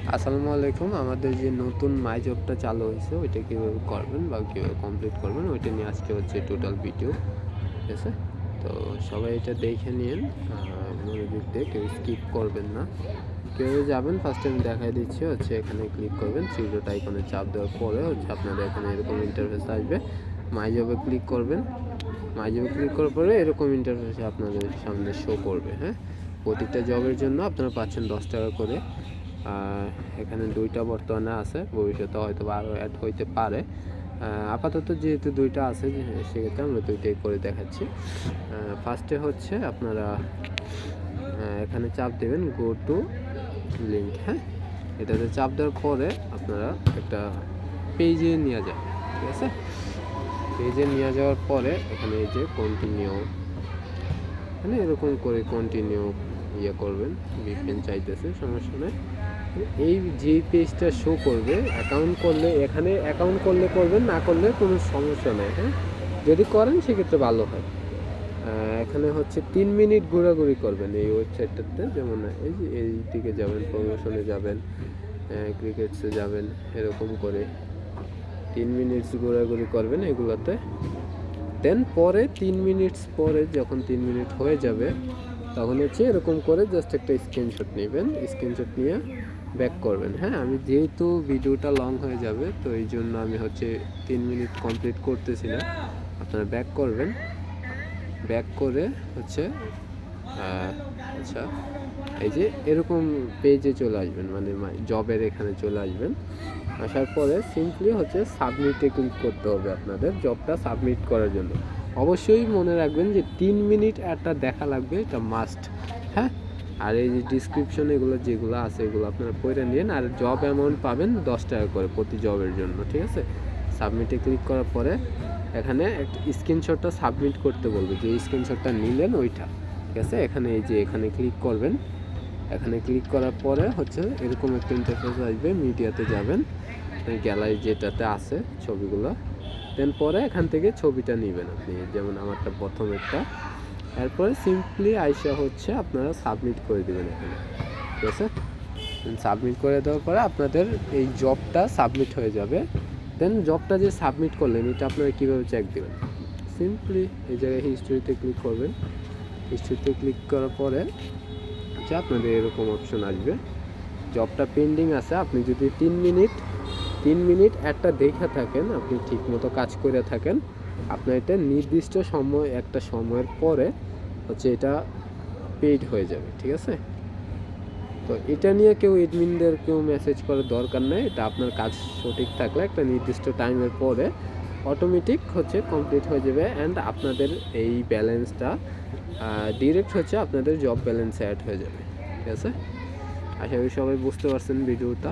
আসসালামু আলাইকুম। আমাদের যে নতুন মাই জবটা চালু হয়েছে ওইটা কীভাবে করবেন বা কীভাবে কমপ্লিট করবেন ওইটা নিয়ে আজকে হচ্ছে টোটাল ভিডিও, ঠিক আছে? তো সবাই এটা দেখে নিন মনোযোগ দিয়ে, কেউ স্কিপ করবেন না। কীভাবে যাবেন ফার্স্টে আমি দেখাই দিচ্ছি। হচ্ছে এখানে ক্লিক করবেন, থ্রি ডট আইকনে চাপ দেওয়ার পরে হচ্ছে আপনাদের এখানে এরকম ইন্টারফেস আসবে। মাই জবে ক্লিক করবেন। মাই জবে ক্লিক করার পরে এরকম ইন্টারফেসে আপনাদের সামনে শো করবে। হ্যাঁ, প্রতিটা জবের জন্য আপনারা পাচ্ছেন 10 টাকা করে। এখানে দুইটা বর্তমানে আছে, ভবিষ্যতে হয়তো আরও অ্যাড হইতে পারে। আপাতত যেহেতু দুইটা আছে সেক্ষেত্রে আমরা দুইটাই করে দেখাচ্ছি। ফার্স্টে হচ্ছে আপনারা এখানে চাপ দেবেন গো টু লিঙ্ক। হ্যাঁ, এটাতে চাপ দেওয়ার পরে আপনারা একটা পেজে নিয়ে যান, ঠিক আছে? পেজে নিয়ে যাওয়ার পরে এখানে এই যে কন্টিনিউ, মানে এরকম করে কন্টিনিউ করবেন। ভিপিএন চাইতেছে, সমস্যা নেই। এই যে পেজটা শো করবে অ্যাকাউন্ট করলে, এখানে অ্যাকাউন্ট করলে করবেন, না করলে কোনো সমস্যা নেই। হ্যাঁ, যদি করেন সেক্ষেত্রে ভালো হয়। এখানে হচ্ছে 3 মিনিট ঘোরাঘুরি করবেন এই ওয়েবসাইটটাতে। যেমন এই যে এই দিকে যাবেন, প্রমোশনে যাবেন, ক্রিকেটসে যাবেন, এরকম করে 3 মিনিটস ঘোরাঘুরি করবেন এগুলোতে। দেন পরে 3 মিনিটস পরে যখন 3 মিনিট হয়ে যাবে তখন হচ্ছে এরকম করে জাস্ট একটা স্ক্রিনশট নেবেন। স্ক্রিনশট নিয়ে ব্যাক করবেন। হ্যাঁ, আমি যেহেতু ভিডিওটা লং হয়ে যাবে তো এই জন্য আমি হচ্ছে 3 মিনিট কমপ্লিট করতেছি না। আপনারা ব্যাক করবেন। ব্যাক করে হচ্ছে আচ্ছা, এই যে এরকম পেজে চলে আসবেন, মানে জবের এখানে চলে আসবেন। আসার পরে সিম্পলি হচ্ছে সাবমিটে ক্লিক করতে হবে আপনাদের জবটা সাবমিট করার জন্য। অবশ্যই মনে রাখবেন যে 3 মিনিট একটা দেখা লাগবে, এটা মাস্ট। হ্যাঁ, আর এই যে ডিসক্রিপশন এগুলো যেগুলো আছে এগুলো আপনারা পড়ে নিন। আর জব অ্যামাউন্ট পাবেন 10 টাকা করে প্রতি জবের জন্য, ঠিক আছে? সাবমিটে ক্লিক করার পরে এখানে একটা স্ক্রিনশটটা সাবমিট করতে বলবে, যে স্ক্রিনশটটা নিলেন ওইটা, ঠিক আছে? এখানে এই যে এখানে ক্লিক করবেন। এখানে ক্লিক করার পরে হচ্ছে এরকম একটা ইন্টারফেস আসবে, মিডিয়াতে যাবেন, গ্যালারি যেটাতে আছে ছবিগুলো। দেন পরে এখান থেকে ছবিটা নেবেন আপনি, যেমন আমারটা প্রথম একটা। এরপরে সিম্পলি আইসা হচ্ছে আপনারা সাবমিট করে দেবেন এখানে, ঠিক আছে? সাবমিট করে দেওয়ার পরে আপনাদের এই জবটা সাবমিট হয়ে যাবে। দেন জবটা যে সাবমিট করলেন এটা আপনারা কীভাবে চেক দেবেন? সিম্পলি এই জায়গায় হিস্ট্রিতে ক্লিক করবেন। হিস্ট্রিতে ক্লিক করার পরে আচ্ছা আপনাদের এরকম অপশন আসবে, জবটা পেন্ডিং আছে। আপনি যদি 3 মিনিট একটা দেখে থাকেন, আপনি ঠিকমতো কাজ করে থাকেন, আপনার এটা নির্দিষ্ট সময়, একটা সময়ের পরে হচ্ছে এটা পেইড হয়ে যাবে, ঠিক আছে? তো এটা নিয়ে কেউ এডমিনদের কেউ মেসেজ করার দরকার নেই। এটা আপনার কাজ সঠিক থাকলে একটা নির্দিষ্ট টাইমের পরে অটোমেটিক হচ্ছে কমপ্লিট হয়ে যাবে। অ্যান্ড আপনাদের এই ব্যালেন্সটা ডিরেক্ট হচ্ছে আপনাদের জব ব্যালেন্সে অ্যাড হয়ে যাবে, ঠিক আছে? আশা করি সবাই বুঝতে পারছেন ভিডিওটা।